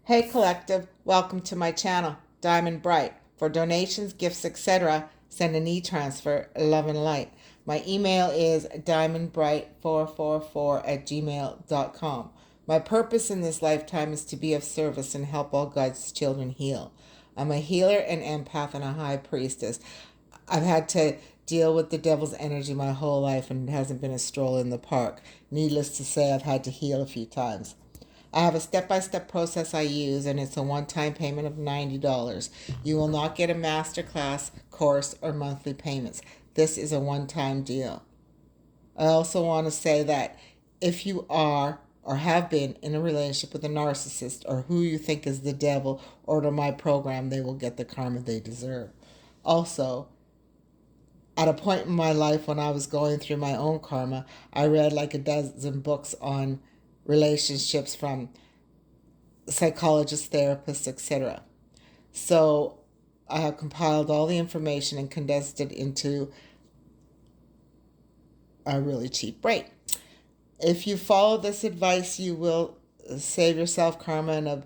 Hey Collective, welcome to my channel, Diamond Bright. For donations, gifts, etc., send an e-transfer, love and light. My email is diamondbright444@gmail.com. My purpose in this lifetime is to be of service and help all God's children heal. I'm a healer, an empath, and a high priestess. I've had to deal with the devil's energy my whole life, and it hasn't been a stroll in the park. Needless to say, I've had to heal a few times. I have a step-by-step process I use, and it's a one-time payment of $90. You will not get a masterclass, course, or monthly payments. This is a one-time deal. I also want to say that if you are or have been in a relationship with a narcissist or who you think is the devil, order my program. They will get the karma they deserve. Also, at a point in my life when I was going through my own karma, I read like a dozen books on relationships from psychologists, therapists, etc. So I have compiled all the information and condensed it into a really cheap rate. If you follow this advice, you will save yourself karma and a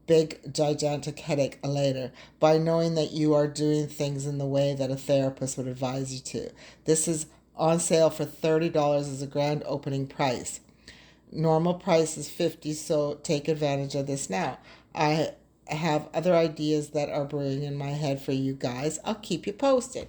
big, gigantic headache later by knowing that you are doing things in the way that a therapist would advise you to. This is on sale for $30 as a grand opening price. Normal price is $50, so take advantage of this now. I have other ideas that are brewing in my head for you guys. I'll keep you posted.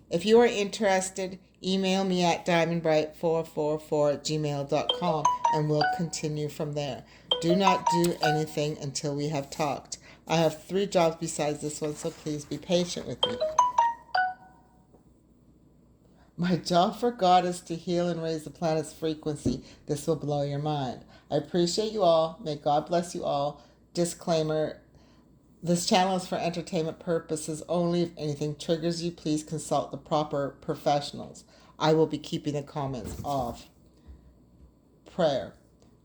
If you are interested, email me at diamondbright444@gmail.com and we'll continue from there. Do not do anything until we have talked. I have 3 jobs besides this one, so please be patient with me. My job for God is to heal and raise the planet's frequency. This will blow your mind. I appreciate you all. May God bless you all. Disclaimer, this channel is for entertainment purposes only. If anything triggers you, please consult the proper professionals. I will be keeping the comments off. Prayer.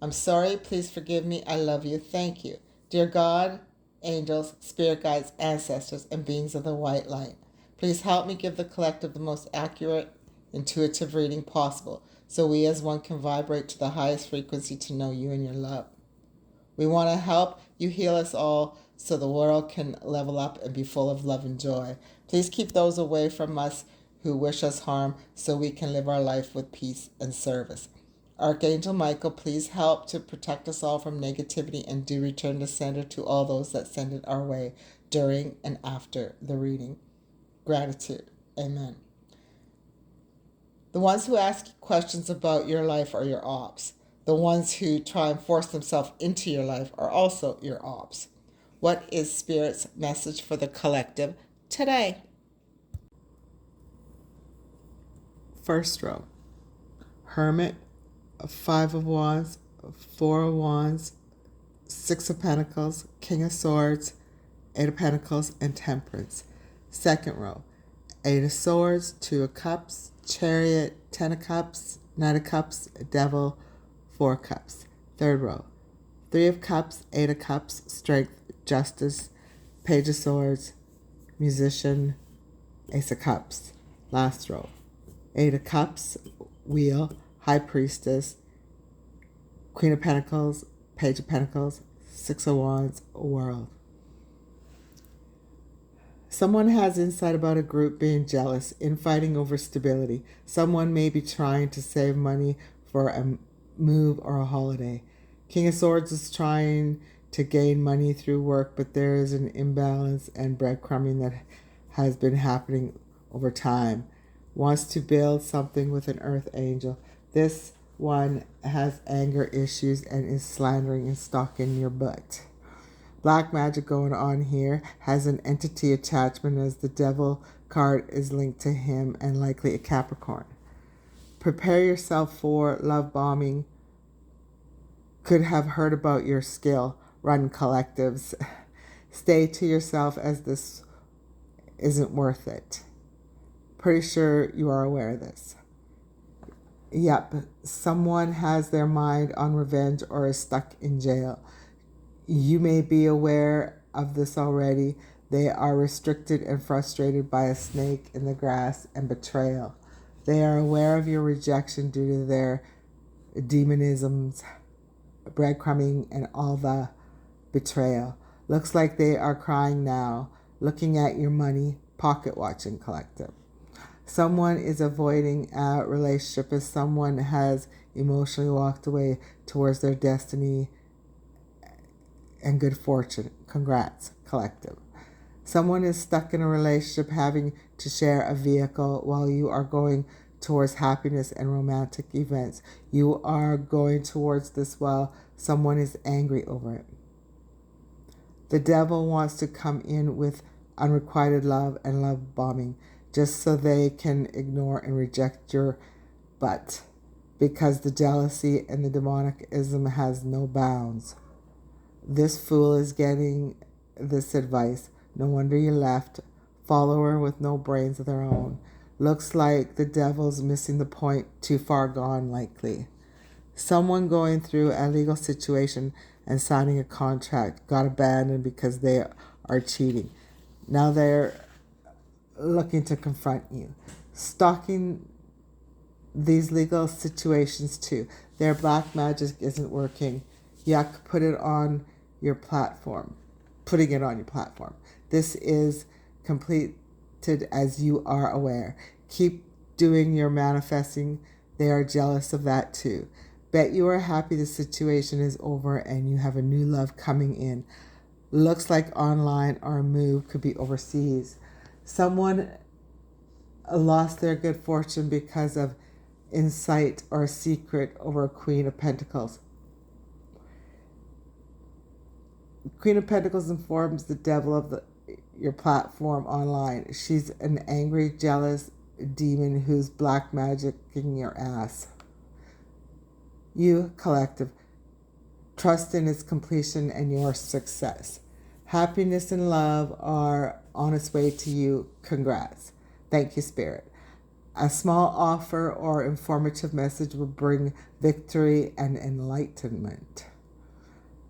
I'm sorry. Please forgive me. I love you. Thank you. Dear God, angels, spirit guides, ancestors, and beings of the white light, please help me give the collective the most accurate, intuitive reading possible so we as one can vibrate to the highest frequency to know you and your love. We want to help you heal us all so the world can level up and be full of love and joy. Please keep those away from us who wish us harm so we can live our life with peace and service. Archangel Michael, please help to protect us all from negativity and do return the sender to all those that send it our way during and after the reading. Gratitude. Amen. The ones who ask questions about your life are your ops. The ones who try and force themselves into your life are also your ops. What is Spirit's message for the collective today? First row. Hermit, 5 of Wands, 4 of Wands, 6 of Pentacles, King of Swords, 8 of Pentacles, and Temperance. Second row. 8 of Swords, 2 of Cups, Chariot, 10 of Cups, 9 of Cups, Devil, 4 of Cups. Third row. 3 of Cups, 8 of Cups, Strength, Justice, Page of Swords, Musician, Ace of Cups. Last row. 8 of Cups, Wheel, High Priestess, Queen of Pentacles, Page of Pentacles, 6 of Wands, World. Someone has insight about a group being jealous, infighting over stability. Someone may be trying to save money for a move or a holiday. King of Swords is trying to gain money through work, but there is an imbalance and breadcrumbing that has been happening over time. Wants to build something with an earth angel. This one has anger issues and is slandering and stalking your butt. Black magic going on here, has an entity attachment as the devil card is linked to him and likely a Capricorn. Prepare yourself for love bombing. Could have heard about your skill. Run collectives. Stay to yourself as this isn't worth it. Pretty sure you are aware of this. Yep, someone has their mind on revenge or is stuck in jail. You may be aware of this already. They are restricted and frustrated by a snake in the grass and betrayal. They are aware of your rejection due to their demonisms, breadcrumbing, and all the betrayal. Looks like they are crying now, looking at your money, pocket watching collective. Someone is avoiding a relationship as someone has emotionally walked away towards their destiny and good fortune. Congrats, collective. Someone is stuck in a relationship having to share a vehicle while you are going towards happiness and romantic events. You are going towards this while someone is angry over it. The devil wants to come in with unrequited love and love bombing just so they can ignore and reject your butt, because the jealousy and the demonicism has no bounds. This fool is getting this advice. No wonder you left. Follower with no brains of their own. Looks like the devil's missing the point, too far gone likely. Someone going through a legal situation and signing a contract got abandoned because they are cheating. Now they're looking to confront you. Stalking these legal situations too. Their black magic isn't working. You have to put it on your platform. Putting it on your platform. This is completed as you are aware. Keep doing your manifesting. They are jealous of that too. Bet you are happy the situation is over and you have a new love coming in. Looks like online or a move, could be overseas. Someone lost their good fortune because of insight or a secret over a Queen of Pentacles. Queen of Pentacles informs the devil of your platform online. She's an angry, jealous demon who's black magicking your ass. You, collective, trust in its completion and your success. Happiness and love are on its way to you. Congrats. Thank you, Spirit. A small offer or informative message will bring victory and enlightenment.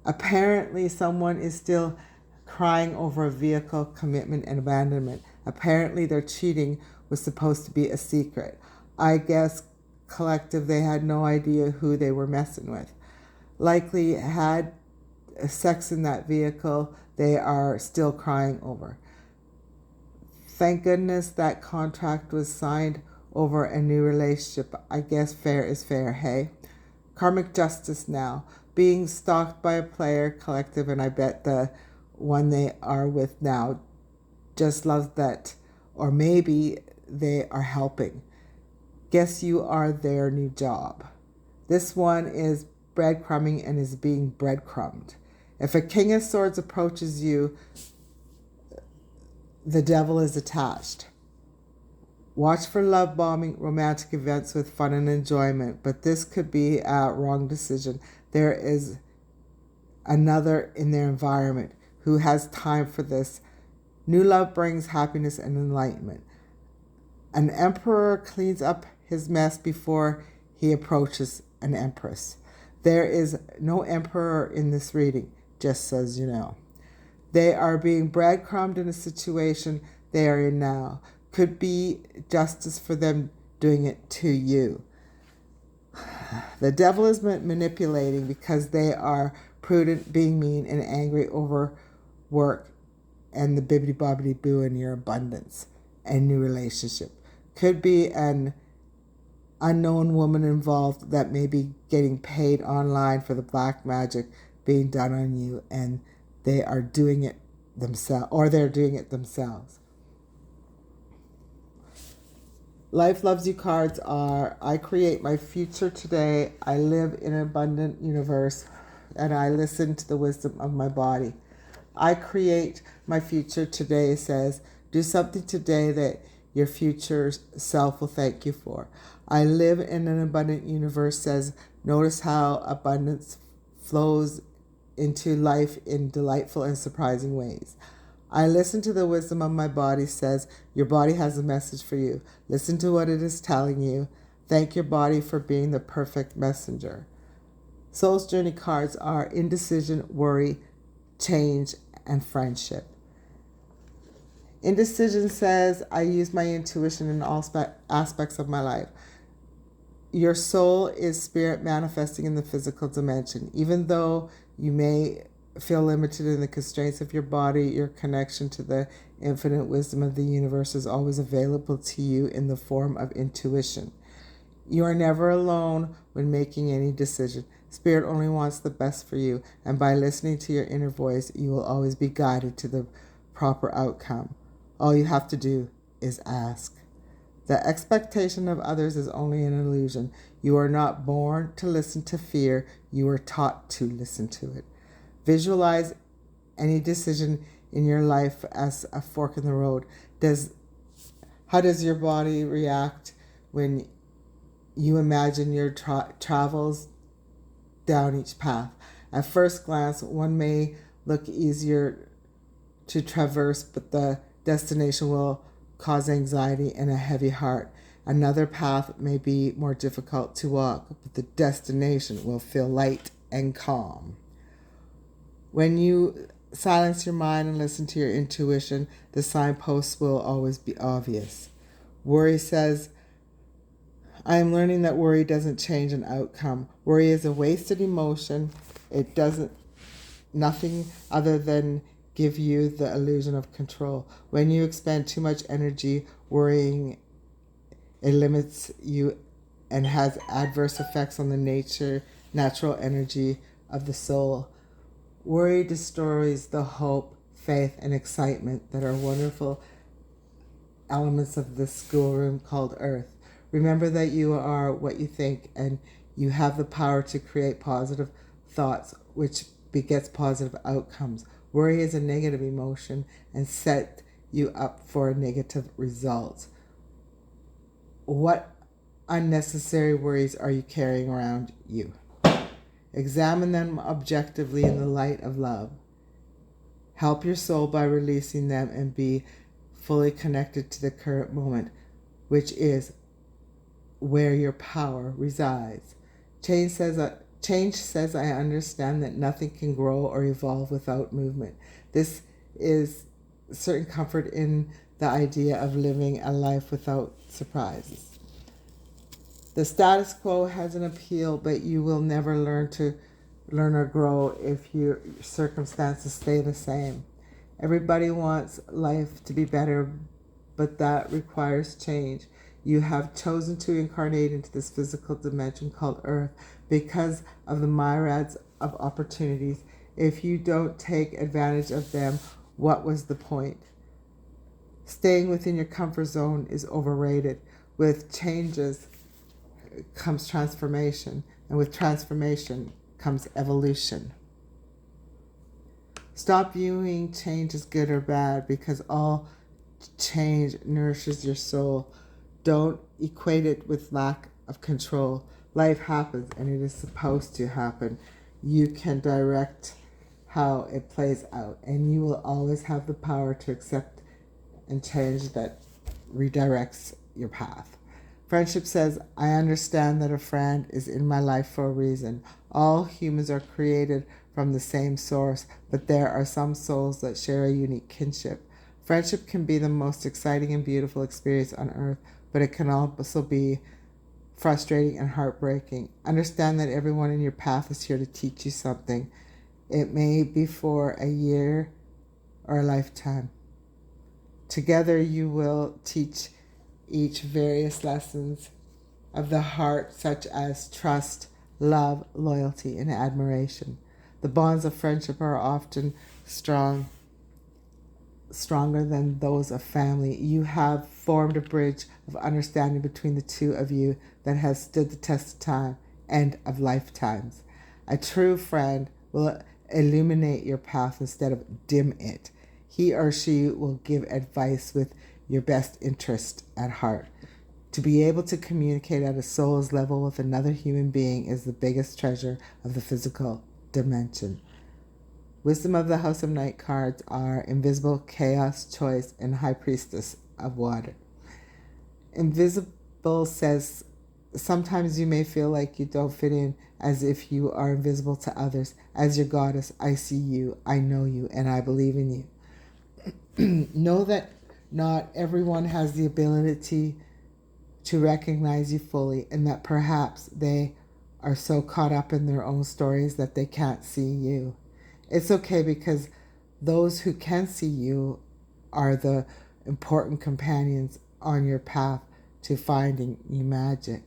Apparently, someone is still crying over a vehicle, commitment, and abandonment. Apparently, their cheating was supposed to be a secret. I guess, collective, they had no idea who they were messing with. Likely had sex in that vehicle they are still crying over. Thank goodness that contract was signed over a new relationship. I guess fair is fair, hey? Karmic justice now. Being stalked by a player, collective, and I bet the one they are with now just loves that, or maybe they are helping. Guess you are their new job. This one is breadcrumbing and is being breadcrumbed. If a King of Swords approaches you, the devil is attached. Watch for love bombing, romantic events with fun and enjoyment, but this could be a wrong decision. There is another in their environment who has time for this. New love brings happiness and enlightenment. An emperor cleans up his mess before he approaches an empress. There is no emperor in this reading, just so you know. They are being breadcrumbed in a situation they are in now. Could be justice for them doing it to you. The devil is manipulating because they are prudent, being mean, and angry over work and the bibbidi-bobbidi-boo in your abundance and new relationship. Could be an unknown woman involved that may be getting paid online for the black magic being done on you, and they are doing it themselves, or they're doing it themselves. Life Loves You cards are, I create my future today. I live in an abundant universe, and I listen to the wisdom of my body. I create my future today says, do something today that your future self will thank you for. I live in an abundant universe says, notice how abundance flows into life in delightful and surprising ways. I listen to the wisdom of my body says, your body has a message for you. Listen to what it is telling you. Thank your body for being the perfect messenger. Soul's Journey cards are indecision, worry, change, and friendship. Indecision says, I use my intuition in all aspects of my life. Your soul is spirit manifesting in the physical dimension. Even though you may feel limited in the constraints of your body, your connection to the infinite wisdom of the universe is always available to you in the form of intuition. You are never alone when making any decision. Spirit only wants the best for you, and by listening to your inner voice, you will always be guided to the proper outcome. All you have to do is ask. The expectation of others is only an illusion. You are not born to listen to fear, you are taught to listen to it. Visualize any decision in your life as a fork in the road. How does your body react when you imagine your travels down each path? At first glance, one may look easier to traverse, but the destination will cause anxiety and a heavy heart. Another path may be more difficult to walk, but the destination will feel light and calm. When you silence your mind and listen to your intuition, the signposts will always be obvious. Worry says, I am learning that worry doesn't change an outcome. Worry is a wasted emotion. It doesn't nothing other than give you the illusion of control. When you expend too much energy worrying, it limits you and has adverse effects on the natural energy of the soul. Worry destroys the hope, faith, and excitement that are wonderful elements of this schoolroom called Earth. Remember that you are what you think, and you have the power to create positive thoughts, which begets positive outcomes. Worry is a negative emotion and set you up for a negative result. What unnecessary worries are you carrying around you? Examine them objectively in the light of love. Help your soul by releasing them and be fully connected to the current moment, which is where your power resides. Change says, I understand that nothing can grow or evolve without movement. This is certain comfort in the idea of living a life without surprises. The status quo has an appeal, but you will never learn or grow if your circumstances stay the same. Everybody wants life to be better, but that requires change. You have chosen to incarnate into this physical dimension called Earth because of the myriads of opportunities. If you don't take advantage of them, what was the point? Staying within your comfort zone is overrated. With changes comes transformation, and with transformation comes evolution. Stop viewing change as good or bad, because all change nourishes your soul. Don't equate it with lack of control. Life happens, and it is supposed to happen. You can direct how it plays out, and you will always have the power to accept and change that redirects your path. Friendship says, I understand that a friend is in my life for a reason. All humans are created from the same source, but there are some souls that share a unique kinship. Friendship can be the most exciting and beautiful experience on earth, but it can also be frustrating and heartbreaking. Understand that everyone in your path is here to teach you something. It may be for a year or a lifetime. Together you will teach each various lessons of the heart, such as trust, love, loyalty, and admiration. The bonds of friendship are often stronger than those of family. You have formed a bridge of understanding between the two of you that has stood the test of time and of lifetimes. A true friend will illuminate your path instead of dim it. He or she will give advice with your best interest at heart. To be able to communicate at a soul's level with another human being is the biggest treasure of the physical dimension. Wisdom of the House of Night cards are Invisible, Chaos, Choice, and High Priestess of Water. Invisible says, sometimes you may feel like you don't fit in, as if you are invisible to others. As your goddess, I see you, I know you, and I believe in you. Know that not everyone has the ability to recognize you fully, and that perhaps they are so caught up in their own stories that they can't see you. It's okay because those who can see you are the important companions on your path to finding new magic.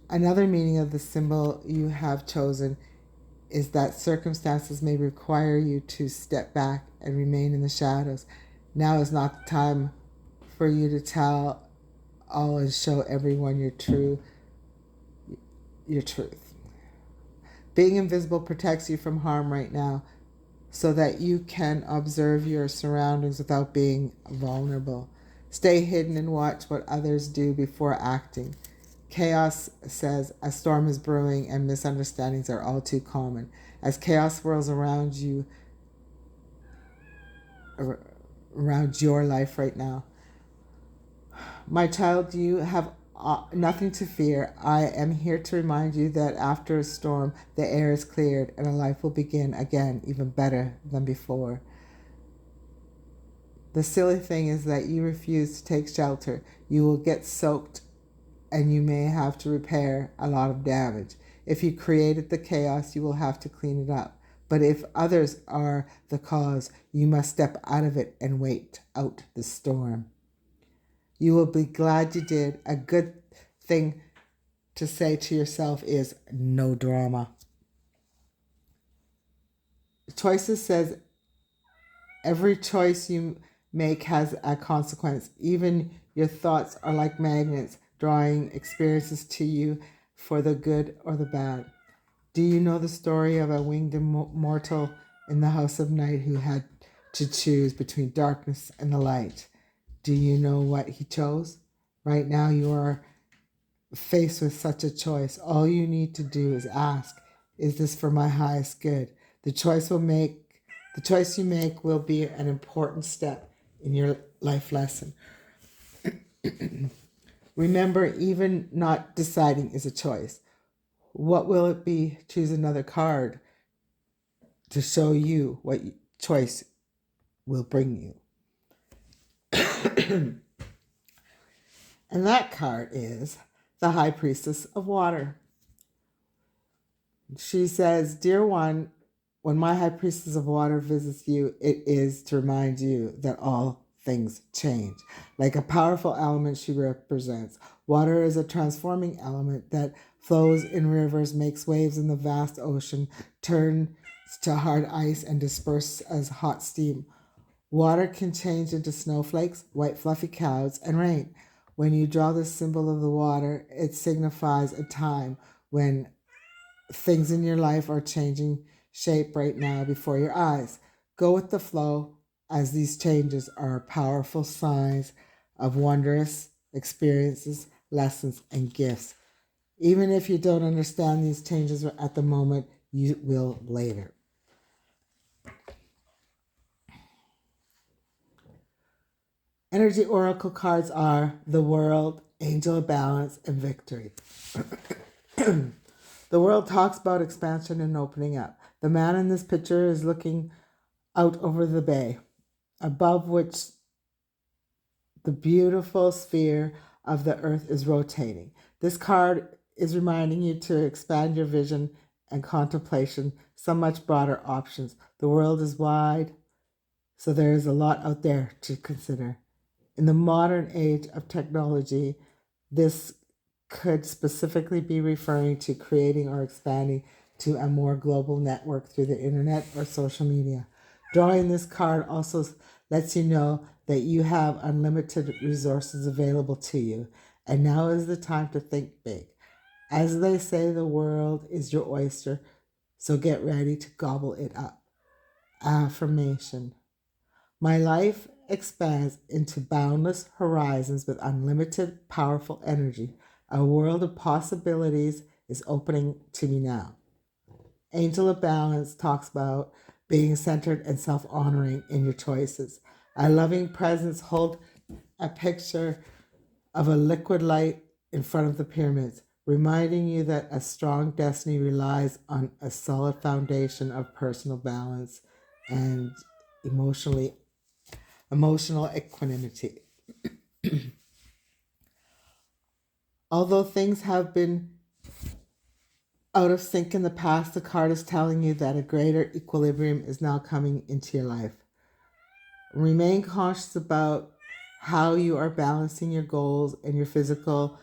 Another meaning of the symbol you have chosen is that circumstances may require you to step back and remain in the shadows. Now is not the time for you to tell all and show everyone your truth. Being invisible protects you from harm right now so that you can observe your surroundings without being vulnerable. Stay hidden and watch what others do before acting. Chaos says a storm is brewing and misunderstandings are all too common. As chaos swirls around you, around your life right now. My child, you have nothing to fear. I am here to remind you that after a storm, the air is cleared and a life will begin again, even better than before. The silly thing is that you refuse to take shelter. You will get soaked and you may have to repair a lot of damage. If you created the chaos, you will have to clean it up. But if others are the cause, you must step out of it and wait out the storm. You will be glad you did. A good thing to say to yourself is no drama. Choices says every choice you make has a consequence. Even your thoughts are like magnets, drawing experiences to you for the good or the bad. Do you know the story of a winged immortal in the house of night who had to choose between darkness and the light? Do you know what he chose? Right now you are faced with such a choice. All you need to do is ask, is this for my highest good? The choice you make will be an important step in your life lesson. Remember, even not deciding is a choice. What will it be? Choose another card to show you what choice will bring you. And that card is the High Priestess of Water. She says, Dear one, when my High Priestess of Water visits you, it is to remind you that all things change. Like a powerful element she represents. Water is a transforming element that flows in rivers, makes waves in the vast ocean, turns to hard ice, and disperses as hot steam. Water can change into snowflakes, white fluffy clouds, and rain. When you draw the symbol of the water, it signifies a time when things in your life are changing shape right now before your eyes. Go with the flow, as these changes are powerful signs of wondrous experiences, lessons, and gifts. Even if you don't understand these changes at the moment, you will later. Energy Oracle cards are the World, Angel of Balance, and Victory. The world talks about expansion and opening up. The man in this picture is looking out over the bay, above which the beautiful sphere of the earth is rotating. This card is reminding you to expand your vision and contemplation, some much broader options. The world is wide, so there is a lot out there to consider. In the modern age of technology, this could specifically be referring to creating or expanding to a more global network through the internet or social media. Drawing this card also lets you know that you have unlimited resources available to you, and now is the time to think big. As they say, the world is your oyster, so get ready to gobble it up. Affirmation. My life expands into boundless horizons with unlimited, powerful energy. A world of possibilities is opening to me now. Angel of Balance talks about being centered and self-honoring in your choices. A loving presence hold a picture of a liquid light in front of the pyramids, reminding you that a strong destiny relies on a solid foundation of personal balance and emotional equanimity. Although things have been out of sync in the past, the card is telling you that a greater equilibrium is now coming into your life. Remain cautious about how you are balancing your goals and your physical,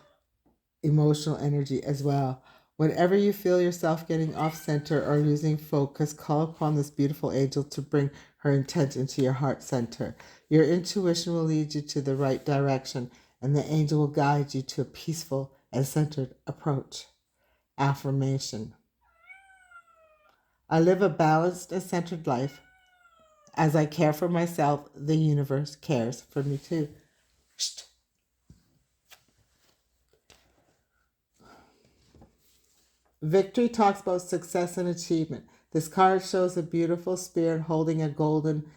emotional energy as well. Whenever you feel yourself getting off center or losing focus, call upon this beautiful angel to bring her intent into your heart center. Your intuition will lead you to the right direction, and the angel will guide you to a peaceful and centered approach. Affirmation: I live a balanced and centered life. As I care for myself, the universe cares for me too. Victory talks about success and achievement. This card shows a beautiful spirit holding a golden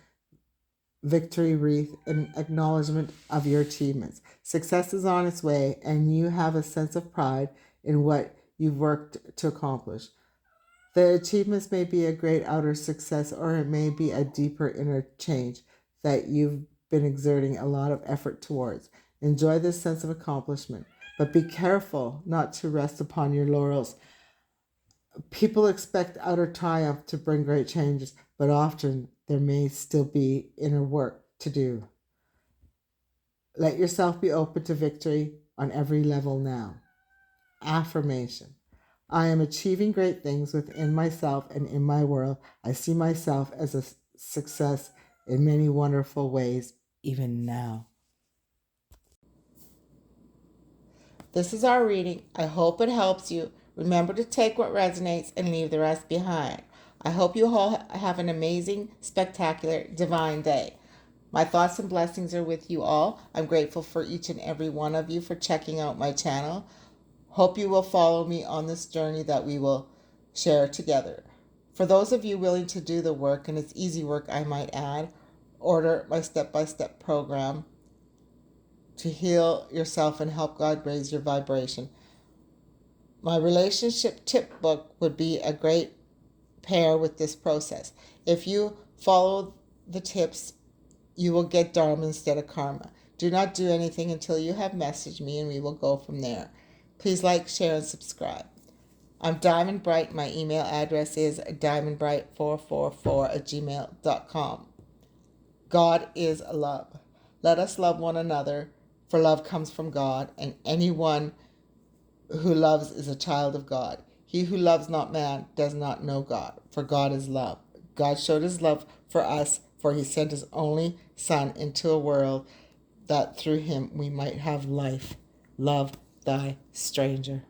victory wreath in acknowledgement of your achievements. Success is on its way, and you have a sense of pride in what you've worked to accomplish. The achievements may be a great outer success, or it may be a deeper inner change that you've been exerting a lot of effort towards. Enjoy this sense of accomplishment, but be careful not to rest upon your laurels. People expect outer triumph to bring great changes, but often there may still be inner work to do. Let yourself be open to victory on every level now. Affirmation: I am achieving great things within myself and in my world. I see myself as a success in many wonderful ways, even now. This is our reading. I hope it helps you. Remember to take what resonates and leave the rest behind. I hope you all have an amazing, spectacular, divine day. My thoughts and blessings are with you all. I'm grateful for each and every one of you for checking out my channel. Hope you will follow me on this journey that we will share together. For those of you willing to do the work, and it's easy work I might add, order my step-by-step program to heal yourself and help God raise your vibration. My relationship tip book would be a great pair with this process. If you follow the tips, you will get dharma instead of karma. Do not do anything until you have messaged me, and we will go from there. Please like, share, and subscribe. I'm Diamond Bright. My email address is diamondbright444@gmail.com. God is love. Let us love one another, for love comes from God, and anyone who loves is a child of God. He who loves not man does not know God, for God is love. God showed his love for us, for he sent his only Son into a world that through him we might have life. Love thy stranger.